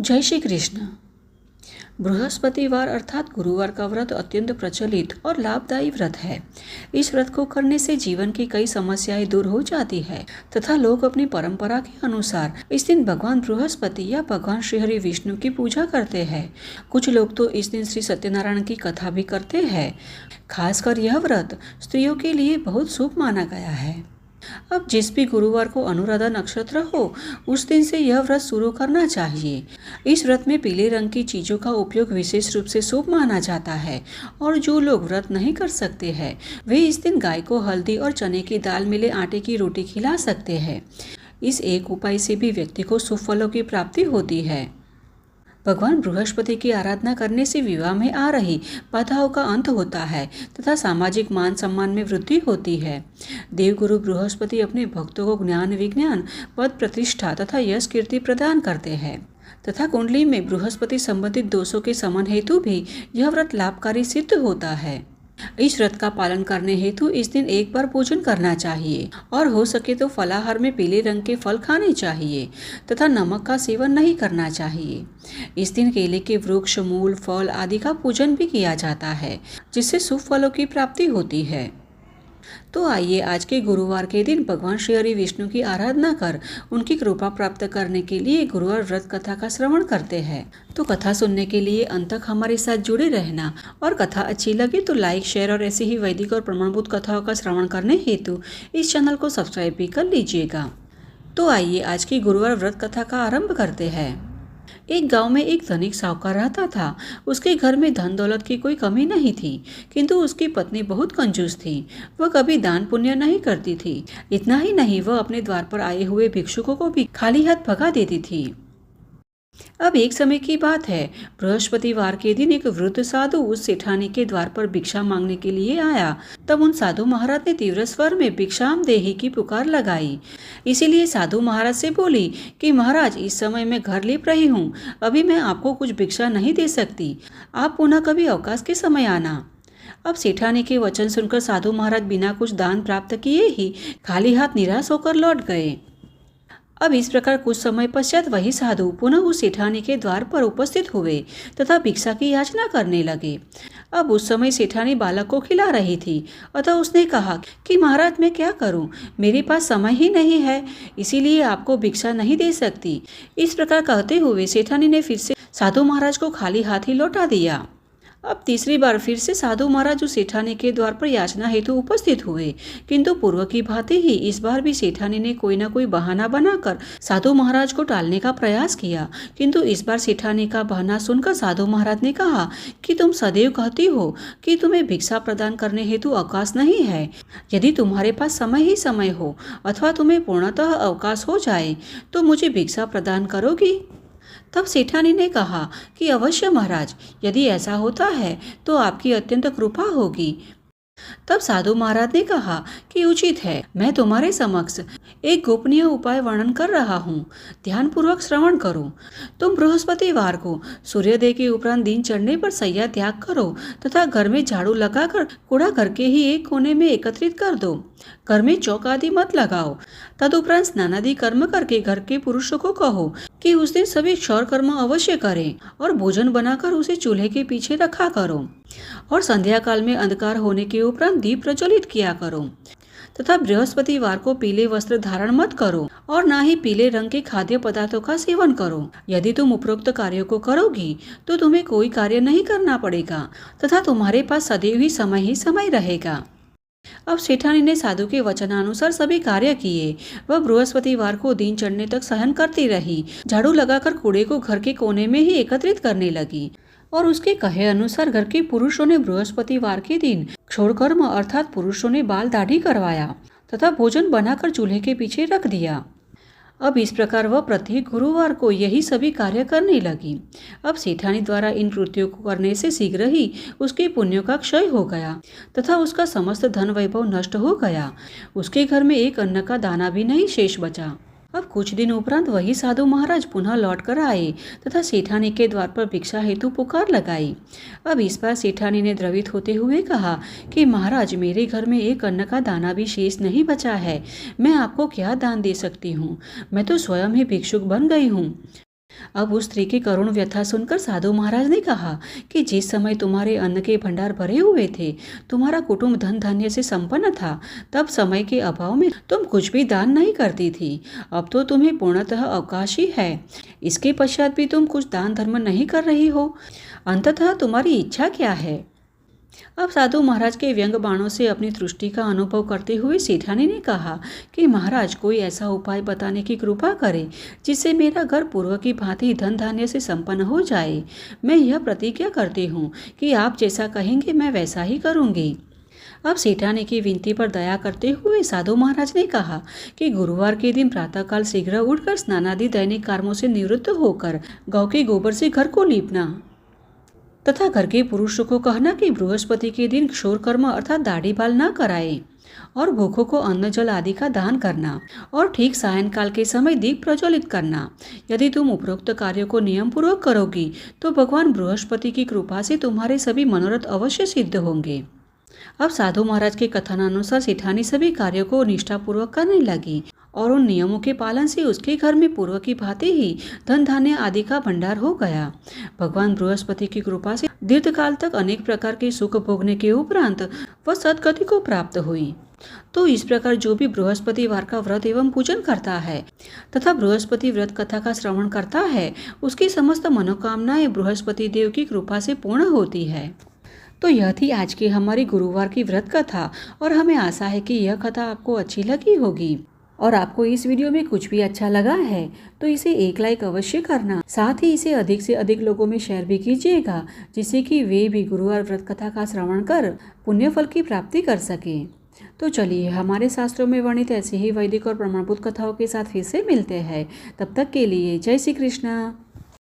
जय श्री कृष्ण। बृहस्पतिवार अर्थात गुरुवार का व्रत अत्यंत प्रचलित और लाभदायी व्रत है। इस व्रत को करने से जीवन की कई समस्याएं दूर हो जाती है तथा लोग अपनी परंपरा के अनुसार इस दिन भगवान बृहस्पति या भगवान श्री हरि विष्णु की पूजा करते हैं। कुछ लोग तो इस दिन श्री सत्यनारायण की कथा भी करते हैं। खासकर यह व्रत स्त्रियों के लिए बहुत शुभ माना गया है। अब जिस भी गुरुवार को अनुराधा नक्षत्र हो उस दिन से यह व्रत शुरू करना चाहिए। इस व्रत में पीले रंग की चीज़ों का उपयोग विशेष रूप से शुभ माना जाता है और जो लोग व्रत नहीं कर सकते हैं वे इस दिन गाय को हल्दी और चने की दाल मिले आटे की रोटी खिला सकते हैं। इस एक उपाय से भी व्यक्ति को शुभ फलों की प्राप्ति होती है। भगवान बृहस्पति की आराधना करने से विवाह में आ रही बाधाओं का अंत होता है तथा सामाजिक मान सम्मान में वृद्धि होती है। देवगुरु बृहस्पति अपने भक्तों को ज्ञान विज्ञान पद प्रतिष्ठा तथा यश कीर्ति प्रदान करते हैं तथा कुंडली में बृहस्पति संबंधित दोषों के शमन हेतु भी यह व्रत लाभकारी सिद्ध होता है। इस व्रत का पालन करने हेतु इस दिन एक बार भोजन करना चाहिए और हो सके तो फलाहार में पीले रंग के फल खाने चाहिए तथा नमक का सेवन नहीं करना चाहिए। इस दिन केले के वृक्ष, मूल, फल आदि का पूजन भी किया जाता है जिससे शुभ फलों की प्राप्ति होती है। तो आइए आज के गुरुवार के दिन भगवान श्री हरि विष्णु की आराधना कर उनकी कृपा प्राप्त करने के लिए गुरुवार व्रत कथा का श्रवण करते हैं। तो कथा सुनने के लिए अंत तक हमारे साथ जुड़े रहना और कथा अच्छी लगे तो लाइक, शेयर और ऐसी ही वैदिक और प्रमाणभूत कथाओं का श्रवण करने हेतु इस चैनल को सब्सक्राइब भी कर लीजिएगा। तो आइए आज की गुरुवार व्रत कथा का आरंभ करते हैं। एक गांव में एक धनिक साहूकार रहता था। उसके घर में धन दौलत की कोई कमी नहीं थी, किंतु उसकी पत्नी बहुत कंजूस थी। वह कभी दान पुण्य नहीं करती थी। इतना ही नहीं, वह अपने द्वार पर आए हुए भिक्षुकों को भी खाली हाथ भगा देती थी। अब एक समय की बात है, बृहस्पतिवार के दिन एक वृद्ध साधु उस सेठानी के द्वार पर भिक्षा मांगने के लिए आया। तब उन साधु महाराज ने तीव्र स्वर में भिक्षाम देहि की पुकार लगाई। इसीलिए साधु महाराज से बोली कि महाराज, इस समय मैं घर लिप रही हूँ, अभी मैं आपको कुछ भिक्षा नहीं दे सकती, आप पुनः कभी अवकाश के समय आना। अब सेठानी के वचन सुनकर साधु महाराज बिना कुछ दान प्राप्त किए ही खाली हाथ निराश होकर लौट गए। अब इस प्रकार कुछ समय पश्चात वही साधु पुनः उस सेठानी के द्वार पर उपस्थित हुए तथा भिक्षा की याचना करने लगे। अब उस समय सेठानी बालक को खिला रही थी, अतः उसने कहा कि महाराज, मैं क्या करूं, मेरे पास समय ही नहीं है, इसीलिए आपको भिक्षा नहीं दे सकती। इस प्रकार कहते हुए सेठानी ने फिर से साधु महाराज को खाली हाथ ही लौटा दिया। अब तीसरी बार फिर से साधु महाराज उस सेठानी के द्वार पर याचना हेतु उपस्थित हुए, किंतु पूर्व की भांति ही इस बार भी सेठानी ने कोई न कोई बहाना बनाकर साधु महाराज को टालने का प्रयास किया। किंतु इस बार सेठानी का बहाना सुनकर साधु महाराज ने कहा कि तुम सदैव कहती हो कि तुम्हें भिक्षा प्रदान करने हेतु अवकाश नहीं है। यदि तुम्हारे पास समय ही समय हो अथवा तुम्हें पूर्णतः अवकाश हो जाए तो मुझे भिक्षा प्रदान करोगी? तब सेठानी ने कहा कि अवश्य महाराज, यदि ऐसा होता है तो आपकी अत्यंत कृपा होगी। तब साधु महाराज ने कहा कि उचित है, मैं तुम्हारे समक्ष एक गोपनीय उपाय वर्णन कर रहा हूँ, ध्यानपूर्वक श्रवण करो। तुम बृहस्पतिवार को सूर्योदय के उपरांत दिन चढ़ने पर शैया त्याग करो तथा घर में झाड़ू लगाकर कूड़ा घर के ही एक कोने में एकत्रित कर दो। घर में चौक आदि मत लगाओ। तदुपरांत स्नानादि कर्म करके घर के पुरुषों को कहो कि उस दिन सभी क्षौर कर्म अवश्य करें और भोजन बनाकर उसे चूल्हे के पीछे रखा करो और संध्या काल में अंधकार होने के उपरांत दीप प्रज्वलित किया करो तथा बृहस्पतिवार को पीले वस्त्र धारण मत करो और ना ही पीले रंग के खाद्य पदार्थों का सेवन करो। यदि तुम उपरोक्त कार्यों को करोगी तो तुम्हें कोई कार्य नहीं करना पड़ेगा तथा तुम्हारे पास सदैव ही समय रहेगा। अब सेठानी ने साधु के वचनानुसार सभी कार्य किए। वह बृहस्पतिवार को दिन चढ़ने तक सहन करती रही। झाड़ू लगाकर कूड़े को घर के कोने में ही एकत्रित करने लगी और उसके कहे अनुसार घर के पुरुषों ने बृहस्पतिवार के दिन क्षौर कर्म अर्थात पुरुषों ने बाल दाढ़ी करवाया तथा भोजन बनाकर चूल्हे के पीछे रख दिया। अब इस प्रकार वह प्रत्येक गुरुवार को यही सभी कार्य करने लगी। अब सेठानी द्वारा इन कृत्यों को करने से शीघ्र ही उसके पुण्यों का क्षय हो गया तथा उसका समस्त धन वैभव नष्ट हो गया। उसके घर में एक अन्न का दाना भी नहीं शेष बचा। अब कुछ दिन उपरांत वही साधु महाराज पुनः लौट कर आए तथा सेठानी के द्वार पर भिक्षा हेतु पुकार लगाई। अब इस बार सेठानी ने द्रवित होते हुए कहा कि महाराज, मेरे घर में एक अन्न का दाना भी शेष नहीं बचा है, मैं आपको क्या दान दे सकती हूँ, मैं तो स्वयं ही भिक्षुक बन गई हूँ। अब उस स्त्री की करुण व्यथा सुनकर साधु महाराज ने कहा कि जिस समय तुम्हारे अन्न के भंडार भरे हुए थे, तुम्हारा कुटुंब धन धान्य से संपन्न था, तब समय के अभाव में तुम कुछ भी दान नहीं करती थी। अब तो तुम्हें पूर्णतः अवकाश ही है। इसके पश्चात भी तुम कुछ दान धर्म नहीं कर रही हो। अंततः तुम्हारी इच्छा क्या है? अब साधु महाराज के व्यंग बाणों से अपनी तुष्टि का अनुभव करते हुए सेठानी ने कहा कि महाराज, कोई ऐसा उपाय बताने की कृपा करें जिससे मेरा घर पूर्व की भांति धन धान्य से संपन्न हो जाए। मैं यह प्रतिज्ञा करती हूँ कि आप जैसा कहेंगे मैं वैसा ही करूँगी। अब सेठानी की विनती पर दया करते हुए साधु महाराज ने कहा कि गुरुवार के दिन प्रातःकाल शीघ्र उठकर स्नानादि दैनिक कर्मों से निवृत्त होकर गौ के गोबर से घर को लीपना तथा घर के पुरुषों को कहना कि बृहस्पति के दिन क्षौर कर्म अर्थात दाढ़ी बाल न कराए और भूखों को अन्न जल आदि का दान करना और ठीक सायंकाल के समय दीप प्रज्वलित करना। यदि तुम उपरोक्त कार्यों को नियम पूर्वक करोगी तो भगवान बृहस्पति की कृपा से तुम्हारे सभी मनोरथ अवश्य सिद्ध होंगे। अब साधु महाराज के कथनानुसार सेठानी सभी कार्यों को निष्ठापूर्वक करने लगी और उन नियमों के पालन से उसके घर में पूर्व की भांति ही धन धान्य आदि का भंडार हो गया। भगवान बृहस्पति की कृपा से दीर्घकाल तक अनेक प्रकार के सुख भोगने के उपरांत वह सदगति को प्राप्त हुई। तो इस प्रकार जो भी बृहस्पतिवार का व्रत एवं पूजन करता है तथा बृहस्पति व्रत कथा का श्रवण करता है, उसकी समस्त मनोकामनाएं बृहस्पति देव की कृपा से पूर्ण होती है। तो यह थी आज की हमारी गुरुवार की व्रत कथा और हमें आशा है कि यह कथा आपको अच्छी लगी होगी। और आपको इस वीडियो में कुछ भी अच्छा लगा है तो इसे एक लाइक अवश्य करना। साथ ही इसे अधिक से अधिक लोगों में शेयर भी कीजिएगा, जिससे कि वे भी गुरुवार व्रत कथा का श्रवण कर पुण्य फल की प्राप्ति कर सकें। तो चलिए हमारे शास्त्रों में वर्णित ऐसे ही वैदिक और प्रमाणभूत कथाओं के साथ फिर से मिलते हैं। तब तक के लिए जय श्री कृष्ण।